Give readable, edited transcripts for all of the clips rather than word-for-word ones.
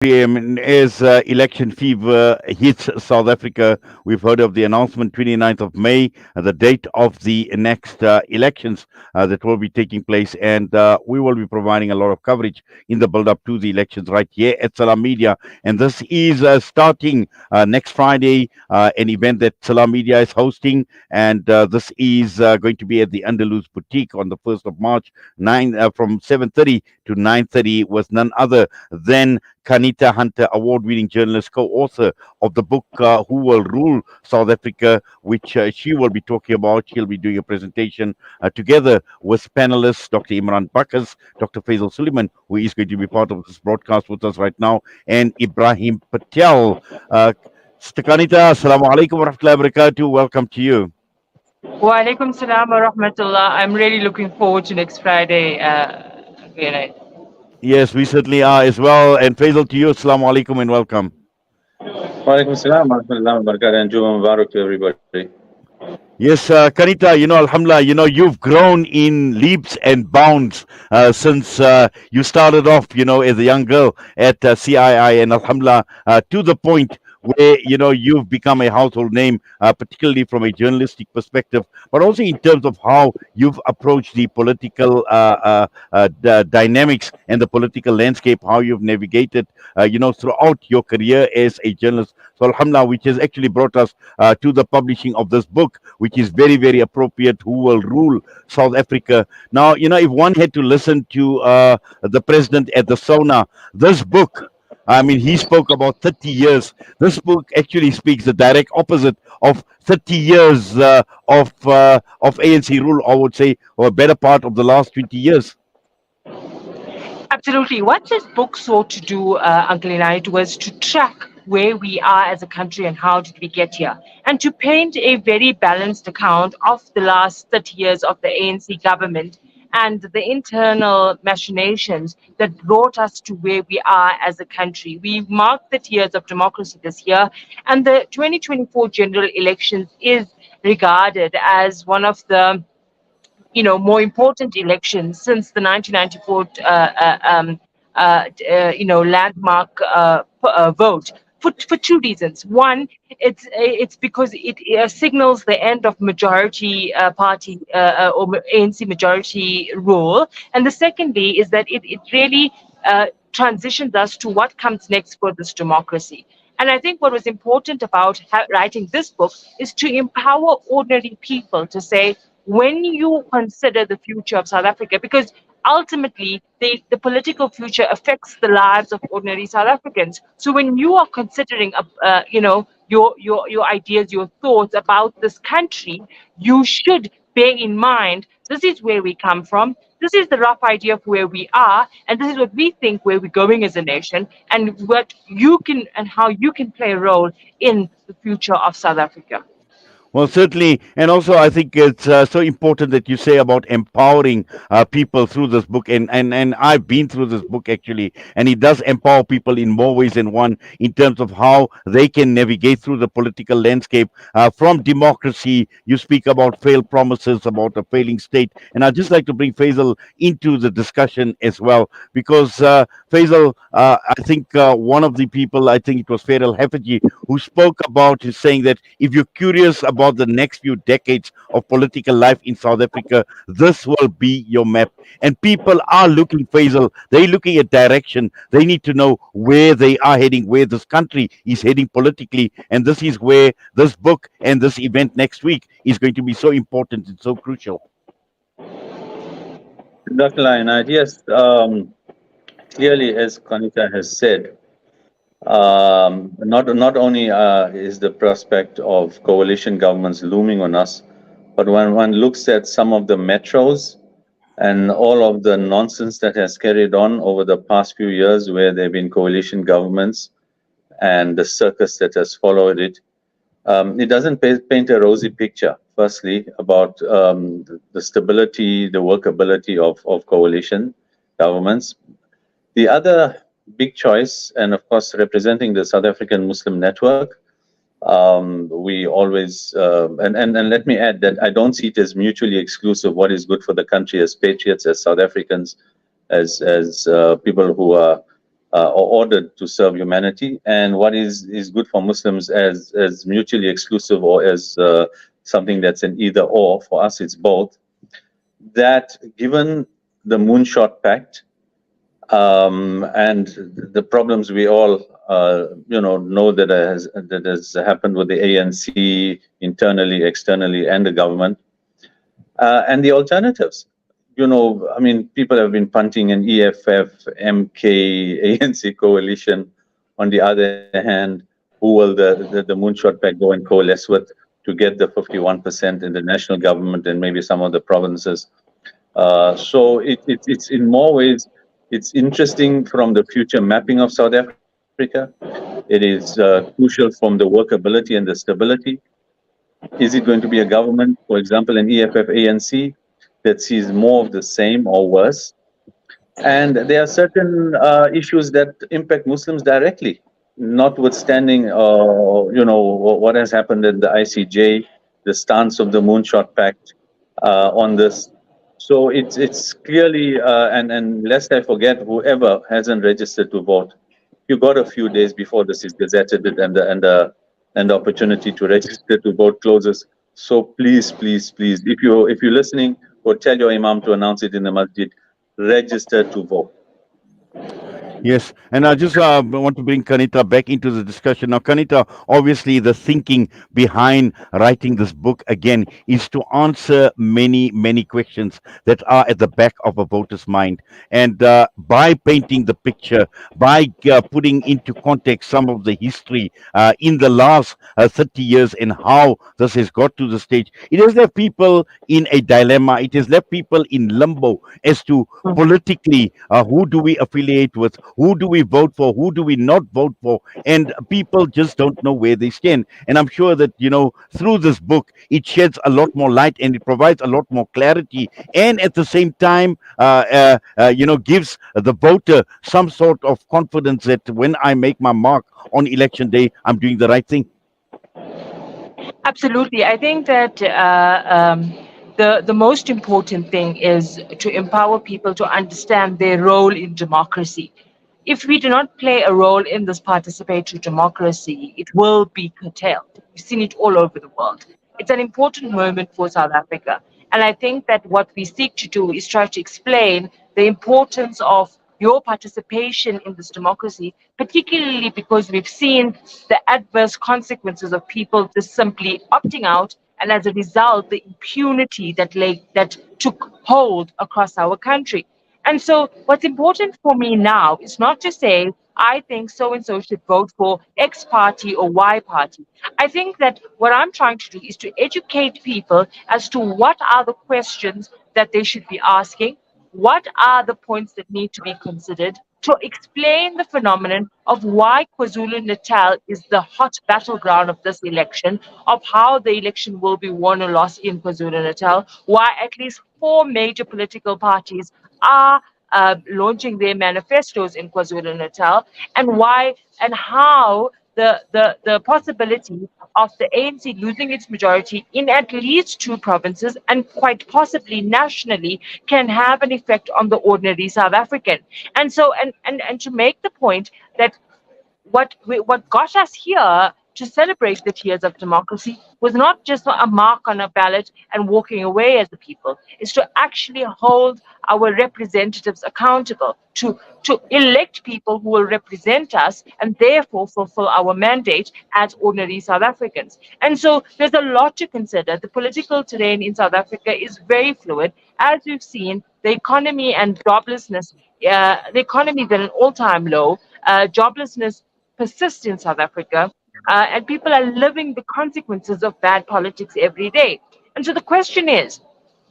As election fever hits South Africa, we've heard of the announcement 29th of May, the date of the next elections that will be taking place. And we will be providing a lot of coverage in the build up to the elections right here at Salam Media. And this is starting next Friday, an event that Salam Media is hosting. And this is going to be at the Andalus Boutique on the 1st of March, from 7:30 to 9:30, with none other than Qaanitah Hunter, award-winning journalist, co-author of the book "Who Will Rule South Africa," which she will be talking about. She'll be doing a presentation together with panelists Dr. Imran Bakas, Dr. Faisal Suliman, who is going to be part of this broadcast with us right now, and Ibrahim Patel. Sister Qaanitah, Assalamu alaikum wa rahmatullahi wa barakatuh. Welcome to you. Wa alaikum salam wa rahmatullah. I'm really looking forward to next Friday. Okay, Yes, we certainly are as well. And Faisal, to you, Assalamu alaikum and welcome. Walaikum salam wa rahmatullahi wa barakatuh and Juma Mubarak to everybody. Yes, Qaanitah, Alhamdulillah, you've grown in leaps and bounds since you started off, as a young girl at CII, and Alhamdulillah, to the point where, you've become a household name, particularly from a journalistic perspective, but also in terms of how you've approached the political dynamics and the political landscape, how you've navigated, throughout your career as a journalist. So, Alhamdulillah, which has actually brought us to the publishing of this book, which is very, very appropriate. Who Will Rule South Africa? Now, if one had to listen to the president at the sauna, this book, I mean, he spoke about 30 years. This book actually speaks the direct opposite of 30 years of ANC rule, I would say, or a better part of the last 20 years. absolutely. What this book sought to do, Uncle Inait, was to track where we are as a country and how did we get here, and to paint a very balanced account of the last 30 years of the ANC government and the internal machinations that brought us to where we are as a country. We marked 30 years of democracy this year, and the 2024 general elections is regarded as one of the more important elections since the 1994 landmark vote, for two reasons. One, it's because it signals the end of majority party or ANC majority rule, and the secondly is that it really transitions us to what comes next for this democracy. And I think what was important about writing this book is to empower ordinary people to say, when you consider the future of South Africa, because ultimately the political future affects the lives of ordinary South Africans. So when you are considering, your ideas, your thoughts about this country, you should bear in mind this is where we come from. This is the rough idea of where we are, and this is what we think where we're going as a nation, and what you can and how you can play a role in the future of South Africa. Well, certainly, and also I think it's so important that you say about empowering people through this book, and I've been through this book actually, and it does empower people in more ways than one in terms of how they can navigate through the political landscape from democracy. You speak about failed promises, about a failing state, and I'd just like to bring Faisal into the discussion as well, because Faisal, I think one of the people, I think it was Faisal Hafaji, who spoke about is saying that if you're curious about the next few decades of political life in South Africa, this will be your map. And people are looking, Faisal, they're looking at direction. They need to know where they are heading, where this country is heading politically. And this is where this book and this event next week is going to be so important and so crucial. Dr. Lionel, yes, clearly, as Qaanitah has said, not only is the prospect of coalition governments looming on us, but when one looks at some of the metros and all of the nonsense that has carried on over the past few years, where there have been coalition governments and the circus that has followed it, it doesn't paint a rosy picture, firstly, about the stability, the workability of coalition governments. The other big choice, and of course, representing the South African Muslim Network, we always, and let me add that I don't see it as mutually exclusive what is good for the country as patriots, as South Africans, as people who are or ordered to serve humanity, and what is good for Muslims as mutually exclusive or as something that's an either or. For us, it's both. That given the Moonshot Pact and the problems we all know that has happened with the ANC internally, externally, and the government, and the alternatives. I mean, people have been punting an EFF, MK, ANC coalition. On the other hand, who will the Moonshot Pact go and coalesce with to get the 51% in the national government and maybe some of the provinces? So it's in more ways, it's interesting from the future mapping of South Africa. It is crucial from the workability and the stability. Is it going to be a government, for example, an EFF ANC, that sees more of the same or worse? And there are certain issues that impact Muslims directly, notwithstanding, what has happened in the ICJ, the stance of the Moonshot Pact on this. So it's clearly, and lest I forget, whoever hasn't registered to vote, you got a few days before this is gazetted and the opportunity to register to vote closes. So please, please, please, if you're listening, or tell your imam to announce it in the masjid, register to vote. Yes, and I just want to bring Qaanitah back into the discussion. Now, Qaanitah, obviously, the thinking behind writing this book again is to answer many, many questions that are at the back of a voter's mind. And by painting the picture, by putting into context some of the history in the last 30 years and how this has got to the stage, it has left people in a dilemma. It has left people in limbo as to politically who do we affiliate with, who do we vote for, who do we not vote for, and people just don't know where they stand. And I'm sure that through this book it sheds a lot more light and it provides a lot more clarity, and at the same time gives the voter some sort of confidence that when I make my mark on election day, I'm doing the right thing. Absolutely. I think that the most important thing is to empower people to understand their role in democracy. If we do not play a role in this participatory democracy, it will be curtailed. We've seen it all over the world. It's an important moment for South Africa. And I think that what we seek to do is try to explain the importance of your participation in this democracy, particularly because we've seen the adverse consequences of people just simply opting out, and as a result, the impunity that took hold across our country. And so, what's important for me now is not to say, I think so and so should vote for X party or Y party. I think that what I'm trying to do is to educate people as to what are the questions that they should be asking, what are the points that need to be considered, to explain the phenomenon of why KwaZulu Natal is the hot battleground of this election, of how the election will be won or lost in KwaZulu Natal, why at least four major political parties are launching their manifestos in KwaZulu Natal, and why and how the possibility of the ANC losing its majority in at least two provinces and quite possibly nationally can have an effect on the ordinary South African. And so, and to make the point that what got us here to celebrate the tears of democracy was not just a mark on a ballot and walking away as the people. It's to actually hold our representatives accountable, to elect people who will represent us and therefore fulfill our mandate as ordinary South Africans. And so there's a lot to consider. The political terrain in South Africa is very fluid. As we've seen, the economy and joblessness, the economy is at an all-time low. Joblessness persists in South Africa, and people are living the consequences of bad politics every day. And so the question is,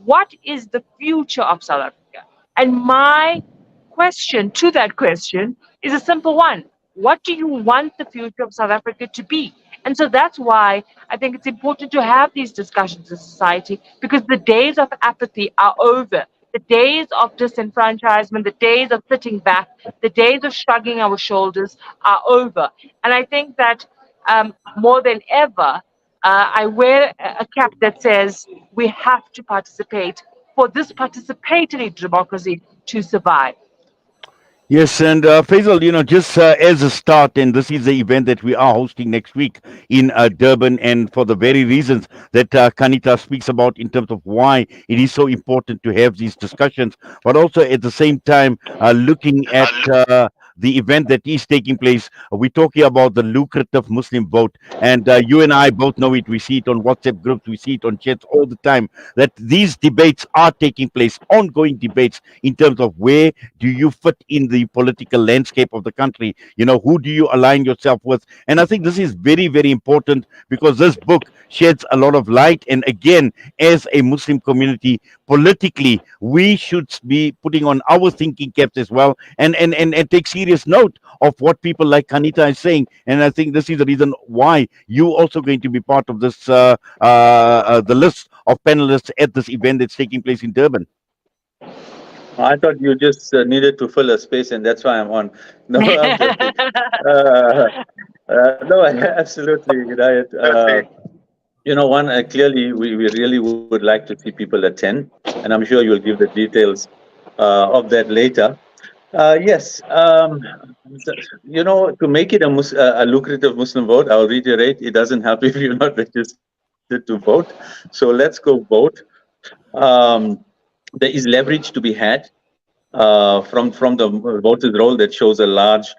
what is the future of South Africa? And my question to that question is a simple one. What do you want the future of South Africa to be? And so that's why I think it's important to have these discussions in society, because the days of apathy are over. The days of disenfranchisement, the days of sitting back, the days of shrugging our shoulders are over. And I think that more than ever, I wear a cap that says we have to participate for this participatory democracy to survive. Yes, and Faisal, just as a start, and this is the event that we are hosting next week in Durban, and for the very reasons that Qaanitah speaks about in terms of why it is so important to have these discussions, but also at the same time looking at the event that is taking place. We're talking about the lucrative Muslim vote, and you and I both know it. We see it on WhatsApp groups, we see it on chats all the time, that these debates are taking place, ongoing debates in terms of where do you fit in the political landscape of the country, who do you align yourself with. And I think this is very, very important, because this book sheds a lot of light. And again, as a Muslim community, politically we should be putting on our thinking caps as well, and take serious note of what people like Qaanitah is saying. And I think this is the reason why you also going to be part of this the list of panelists at this event that's taking place in Durban. I thought you just needed to fill a space, and that's why I'm on. No, I'm joking. Uh, no, absolutely, Hidayat. One, clearly, we really would like to see people attend, and I'm sure you'll give the details of that later. Yes, so, to make it a lucrative Muslim vote, I'll reiterate, it doesn't help if you're not registered to vote. So let's go vote. Um, there is leverage to be had from the voters' roll that shows a large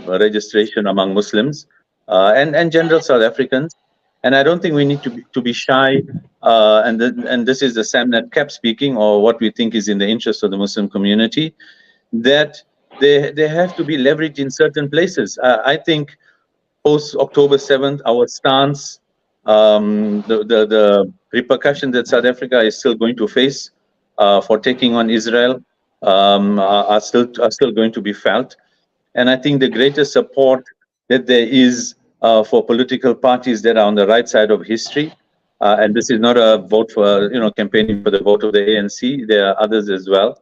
registration among Muslims and general South Africans. And I don't think we need to be shy. And this is the SAMNET CAP speaking, or what we think is in the interest of the Muslim community, that they have to be leveraged in certain places. I think post October 7th, our stance, the repercussions that South Africa is still going to face for taking on Israel are still going to be felt. And I think the greatest support that there is for political parties that are on the right side of history, and this is not a vote for, campaigning for the vote of the ANC, there are others as well,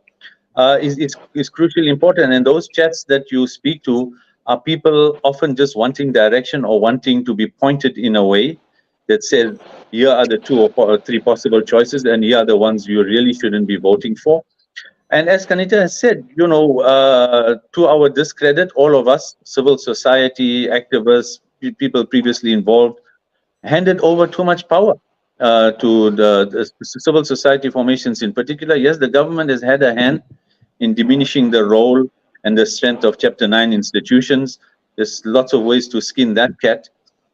is crucially important. And those chats that you speak to are people often just wanting direction or wanting to be pointed in a way that says, here are the two or three possible choices, and here are the ones you really shouldn't be voting for. And as Qaanitah has said, to our discredit, all of us, civil society, activists, people previously involved, handed over too much power to the civil society formations in particular. Yes, the government has had a hand in diminishing the role and the strength of Chapter 9 institutions. There's lots of ways to skin that cat.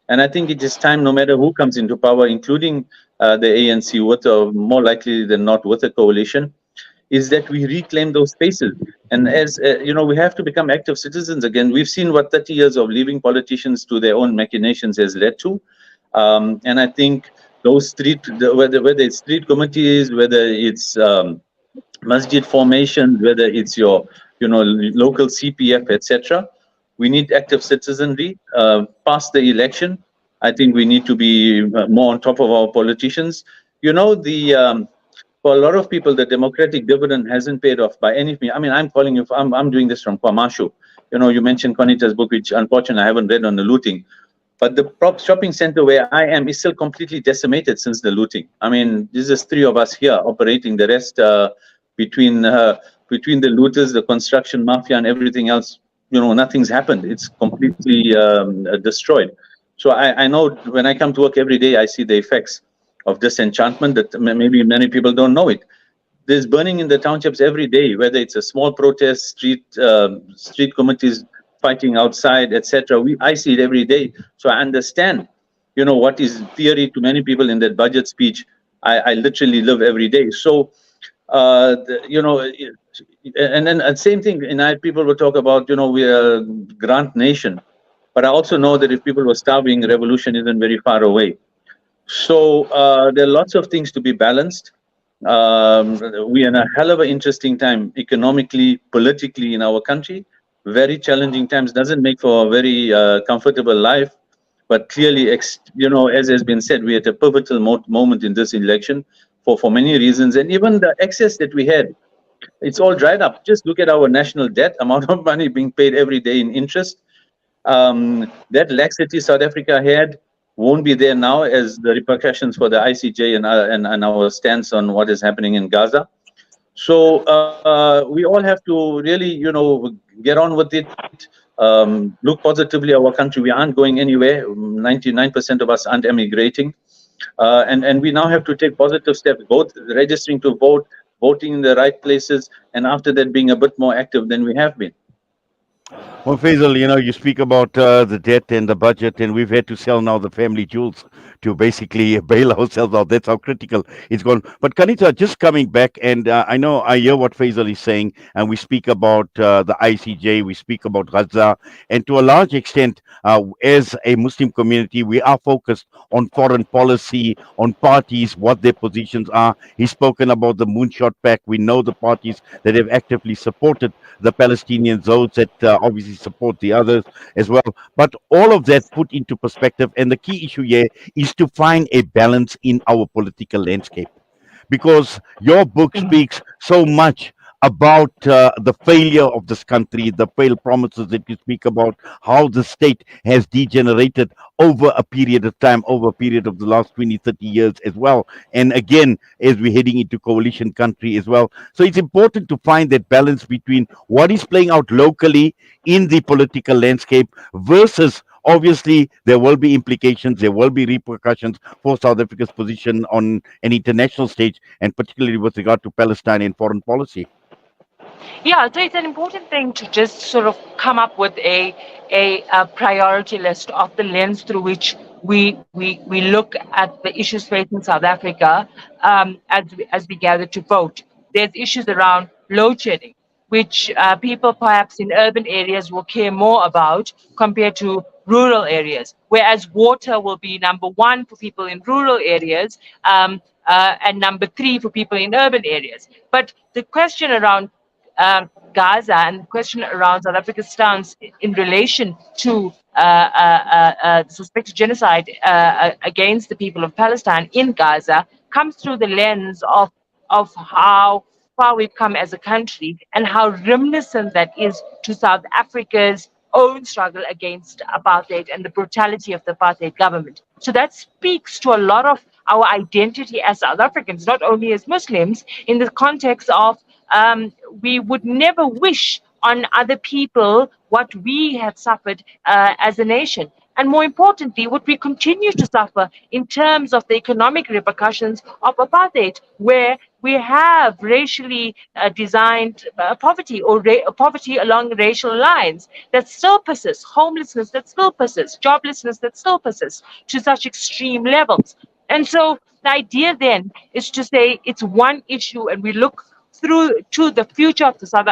And I think it is time, no matter who comes into power, including the ANC, more likely than not with a coalition, is that we reclaim those spaces. And as we have to become active citizens again. We've seen what 30 years of leaving politicians to their own machinations has led to. And I think those whether it's street committees, whether it's masjid formation, whether it's your local CPF, etc., we need active citizenry. Past the election, I think we need to be more on top of our politicians. For a lot of people, the democratic dividend hasn't paid off by any means. I mean, I'm calling you. I'm doing this from Kwamashu. You mentioned Qaanitah's book, which unfortunately I haven't read, on the looting. But the shopping center where I am is still completely decimated since the looting. I mean, this is three of us here operating. The rest, between the looters, the construction mafia, and everything else, nothing's happened. It's completely destroyed. So I know when I come to work every day, I see the effects of disenchantment that maybe many people don't know it. There's burning in the townships every day, whether it's a small protest, street committees fighting outside, etc. I see it every day. So I understand, what is theory to many people in that budget speech. I literally live every day. So, and then same thing, people will talk about, we're a grant nation. But I also know that if people were starving, revolution isn't very far away. So there are lots of things to be balanced. We're in a hell of an interesting time economically, politically in our country. Very challenging times. Doesn't make for a very comfortable life. But clearly, as has been said, we're at a pivotal moment in this election for many reasons. And even the excess that we had, it's all dried up. Just look at our national debt, amount of money being paid every day in interest. That laxity South Africa had won't be there now, as the repercussions for the ICJ and our stance on what is happening in Gaza. So we all have to really, get on with it. Look positively at our country. We aren't going anywhere. 99% of us aren't emigrating. And we now have to take positive steps, both registering to vote, voting in the right places, and after that being a bit more active than we have been. Well, Faisal, you speak about the debt and the budget, and we've had to sell now the family jewels to basically bail ourselves out. That's how critical it's gone. But Qaanitah, just coming back, and I know I hear what Faisal is saying, and we speak about the ICJ, we speak about Gaza, and to a large extent, as a Muslim community, we are focused on foreign policy, on parties, what their positions are. He's spoken about the Moonshot Pact. We know the parties that have actively supported the Palestinians, those that obviously support the others as well. But all of that put into perspective, and the key issue here is to find a balance in our political landscape, because your book speaks so much about the failure of this country, the failed promises that you speak about, how the state has degenerated over a period of time, over a period of the last 20, 30 years as well. And again, as we're heading into coalition country as well. So it's important to find that balance between what is playing out locally in the political landscape versus obviously there will be implications, there will be repercussions for South Africa's position on an international stage, and particularly with regard to Palestine and foreign policy. Yeah, so it's an important thing to just sort of come up with a priority list of the lens through which we look at the issues facing South Africa as we gather to vote. There's issues around load shedding, which people perhaps in urban areas will care more about compared to rural areas, whereas water will be number one for people in rural areas, and number three for people in urban areas. But the question around Gaza and the question around South Africa's stance in relation to suspected genocide against the people of Palestine in Gaza comes through the lens of how far we've come as a country and how reminiscent that is to South Africa's own struggle against apartheid and the brutality of the apartheid government. So that speaks to a lot of our identity as South Africans, not only as Muslims, in the context of we would never wish on other people what we have suffered as a nation. And more importantly, what we continue to suffer in terms of the economic repercussions of apartheid, where we have racially designed poverty or poverty along racial lines that still persists, homelessness that still persists, joblessness that still persists to such extreme levels. And so the idea then is to say it's one issue, and we look through to the future of South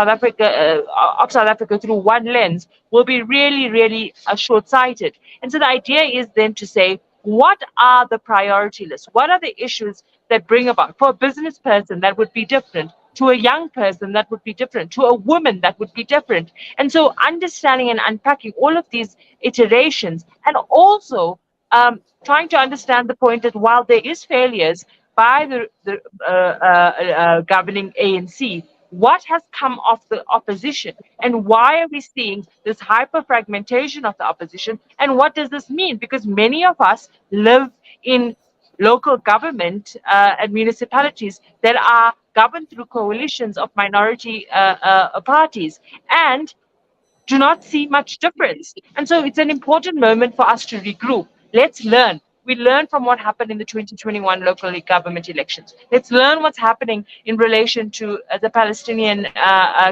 Africa through one lens will be really, really short-sighted. And so the idea is then to say, what are the priority lists? What are the issues that bring about? For a business person, that would be different. To a young person, that would be different. To a woman, that would be different. And so understanding and unpacking all of these iterations, and also trying to understand the point that while there is failures by the governing ANC, what has come of the opposition, and why are we seeing this hyper fragmentation of the opposition, and what does this mean? Because many of us live in local government and municipalities that are governed through coalitions of minority parties, and do not see much difference. And so it's an important moment for us to regroup. Let's learn. We learn from what happened in the 2021 local government elections. Let's learn what's happening in relation to the Palestinian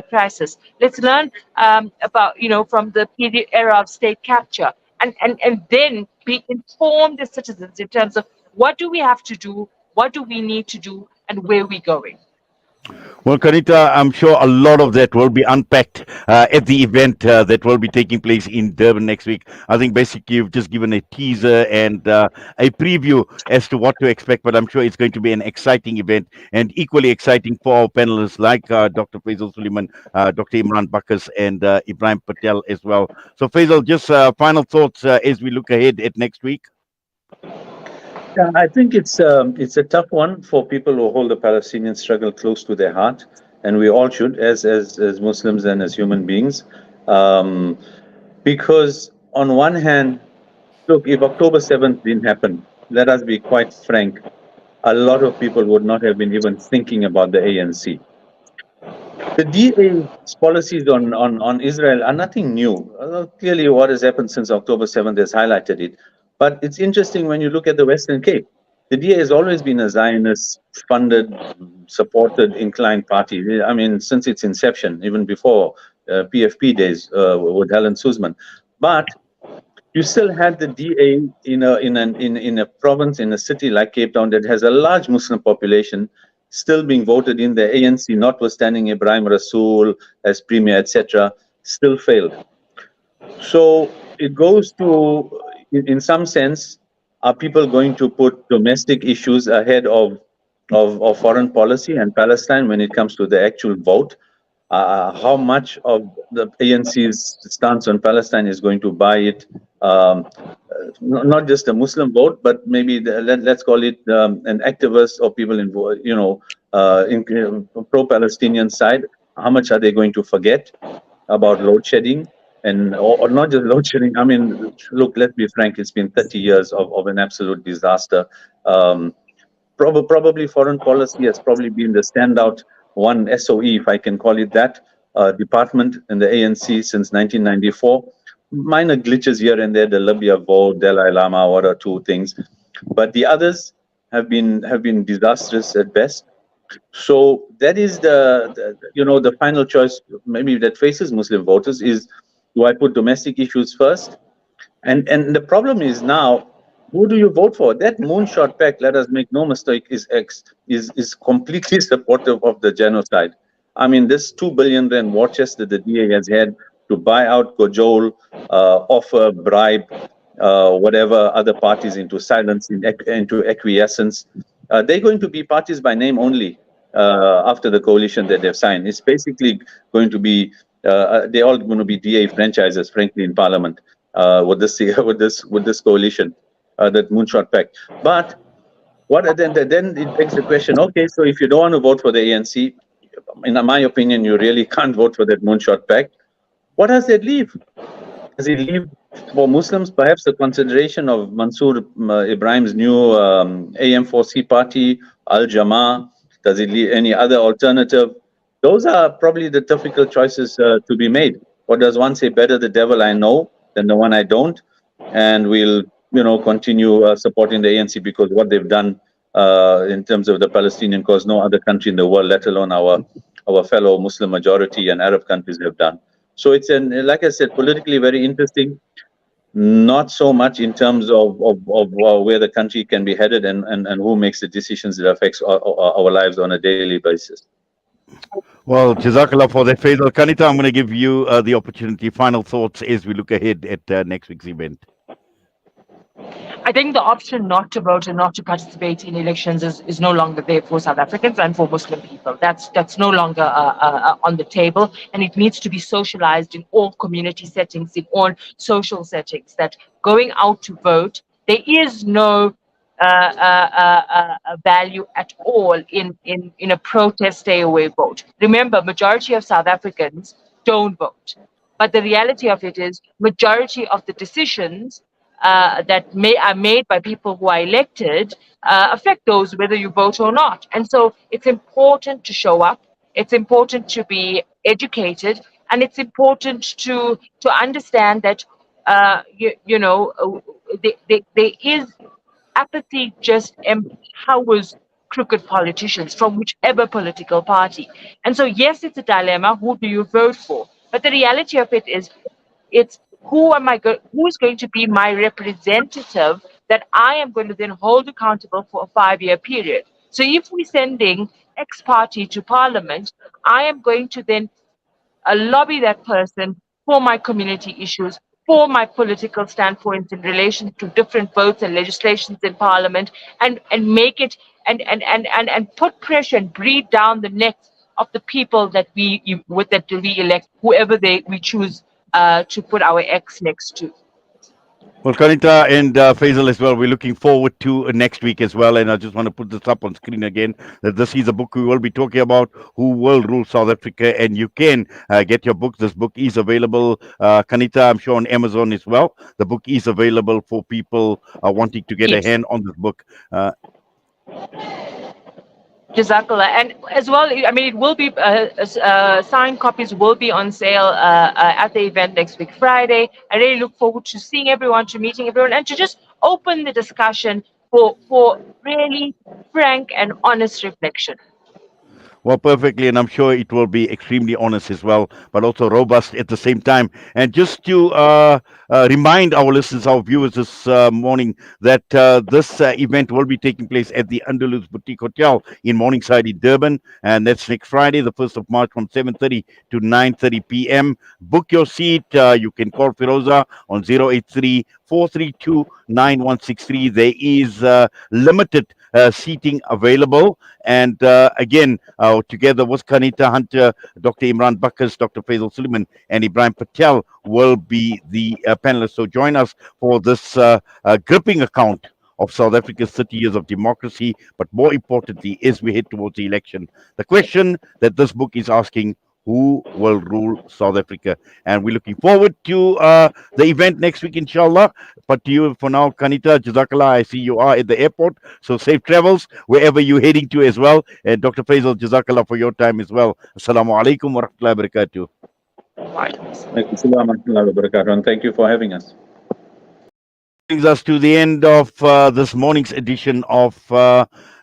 crisis. Let's learn about, from the period era of state capture, and then be informed as citizens in terms of what do we have to do, what do we need to do, and where we're going. Well, Qaanitah, I'm sure a lot of that will be unpacked at the event that will be taking place in Durban next week. I think basically you've just given a teaser and a preview as to what to expect, but I'm sure it's going to be an exciting event and equally exciting for our panelists like Dr. Faisal Suliman, Dr. Imran Bakas, and Ibrahim Patel as well. So, Faisal, just final thoughts as we look ahead at next week. Yeah, I think it's a tough one for people who hold the Palestinian struggle close to their heart, and we all should, as Muslims and as human beings, because on one hand, look, if October 7th didn't happen, let us be quite frank, a lot of people would not have been even thinking about the ANC. The DA's policies on Israel are nothing new. Clearly, what has happened since October 7th has highlighted it. But it's interesting when you look at the Western Cape. The DA has always been a Zionist funded, supported, inclined party. I mean, since its inception, even before PFP days with Helen Suzman. But you still had the DA in a province, in a city like Cape Town that has a large Muslim population still being voted in. The ANC, notwithstanding Ibrahim Rasool as premier, etc., still failed. So it goes to, in some sense, are people going to put domestic issues ahead of foreign policy and Palestine when it comes to the actual vote? How much of the ANC's stance on Palestine is going to buy it, not just a Muslim vote, but maybe let's call it an activist or people in pro-Palestinian side. How much are they going to forget about load shedding? And or not just load shedding. I mean, look, let's be frank. It's been 30 years of an absolute disaster. Probably foreign policy has probably been the standout one SOE, if I can call it that, department in the ANC since 1994. Minor glitches here and there, the Libya vote, Dalai Lama, one or two things, but the others have been disastrous at best. So that is the final choice maybe that faces Muslim voters is, do I put domestic issues first? And the problem is now, who do you vote for? That moonshot pact, let us make no mistake, is completely supportive of the genocide. I mean, this 2 billion rand war chest that the DA has had to buy out, cajole, offer, bribe, whatever other parties into silence, into acquiescence. They're going to be parties by name only after the coalition that they've signed. It's basically going to be, they're all going to be DA franchises, frankly, in Parliament with this coalition. That moonshot pact. But then it begs the question, okay, so if you don't want to vote for the ANC, in my opinion, you really can't vote for that moonshot pact. What does it leave? Does it leave for Muslims perhaps the consideration of Mansour Ibrahim's new AM4C party, Al Jamaa? Does it leave any other alternative? Those are probably the difficult choices to be made. Or does one say, better the devil I know than the one I don't? And we'll continue supporting the ANC because what they've done in terms of the Palestinian cause, no other country in the world, let alone our fellow Muslim majority and Arab countries have done. So it's like I said, politically very interesting. Not so much in terms of where the country can be headed and who makes the decisions that affects our lives on a daily basis. Well, Jazakallah for that, Faisal. Qaanitah, I'm going to give you the opportunity. Final thoughts as we look ahead at next week's event. I think the option not to vote and not to participate in elections is no longer there for South Africans and for Muslim people. That's no longer on the table, and it needs to be socialized in all community settings, in all social settings. That going out to vote, there is no value at all in a protest stay away vote. Remember, majority of South Africans don't vote, but the reality of it is majority of the decisions that are made by people who are elected affect those whether you vote or not. And so it's important to show up. It's important to be educated, and it's important to understand that there is apathy just empowers crooked politicians from whichever political party. And so yes, it's a dilemma. Who do you vote for? But the reality of it is, it's who is going to be my representative that I am going to then hold accountable for a 5-year period. So if we're sending X party to Parliament, I am going to then lobby that person for my community issues, for my political standpoints in relation to different votes and legislations in Parliament, and make it and put pressure and breathe down the necks of the people that we elect, whoever we choose to put our X next to. Well, Qaanitah and Faisal as well, we're looking forward to next week as well. And I just want to put this up on screen again, that this is a book we will be talking about, Who Will Rule South Africa. And you can get your book. This book is available, Qaanitah, I'm sure on Amazon as well. The book is available for people wanting to get a Yes. hand on this book. Jazakallah. And as well, I mean, it will be signed copies will be on sale at the event next week, Friday. I really look forward to seeing everyone, to meeting everyone, and to just open the discussion for really frank and honest reflection. Well, perfectly, and I'm sure it will be extremely honest as well, but also robust at the same time. And just to remind our listeners, our viewers this morning, that this event will be taking place at the Andalus Boutique Hotel in Morningside in Durban, and that's next Friday, the 1st of March, from 7:30 to 9:30 p.m. Book your seat. You can call Firoza on 083 432 9163. There is limited seating available. And again, together with Qaanitah Hunter, Dr. Imran Bakkars, Dr. Faisal Suliman, and Ibrahim Patel will be the panelists. So join us for this gripping account of South Africa's 30 years of democracy, but more importantly, as we head towards the election, the question that this book is asking: who will rule South Africa? And we're looking forward to the event next week, inshallah. But to you for now, Qaanitah, Jazakallah, I see you are at the airport, so safe travels wherever you're heading to as well. And Dr. Faisal, Jazakallah for your time as well. Assalamu alaikum wa rahmatullahi wa barakatuh. And thank you for having us. Brings us to the end of this morning's edition of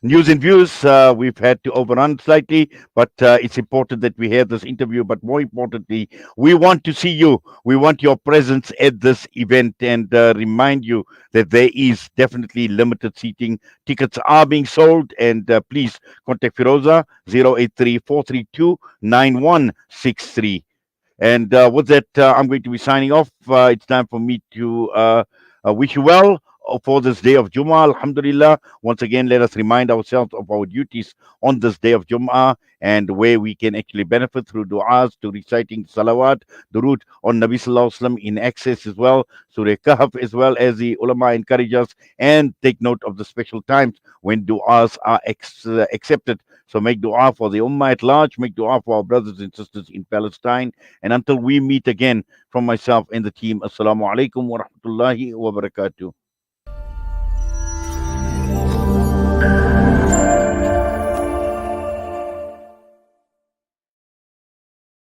News and Views. We've had to overrun slightly, but it's important that we have this interview. But more importantly, we want to see you. We want your presence at this event, and remind you that there is definitely limited seating. Tickets are being sold, and please contact Firoza 083 432 9163. And with that, I'm going to be signing off. It's time for me to wish you well for this day of Jummah. Alhamdulillah. Once again, let us remind ourselves of our duties on this day of Jummah, and where we can actually benefit through du'as, to reciting salawat, durood on Nabi Sallallahu Alaihi Wasallam in excess as well, Surah Kahf, as well as the ulama encourage us, and take note of the special times when du'as are accepted. So make dua for the ummah at large, make dua for our brothers and sisters in Palestine. And until we meet again, from myself and the team, Assalamu alaikum wa rahmatullahi wa barakatuh.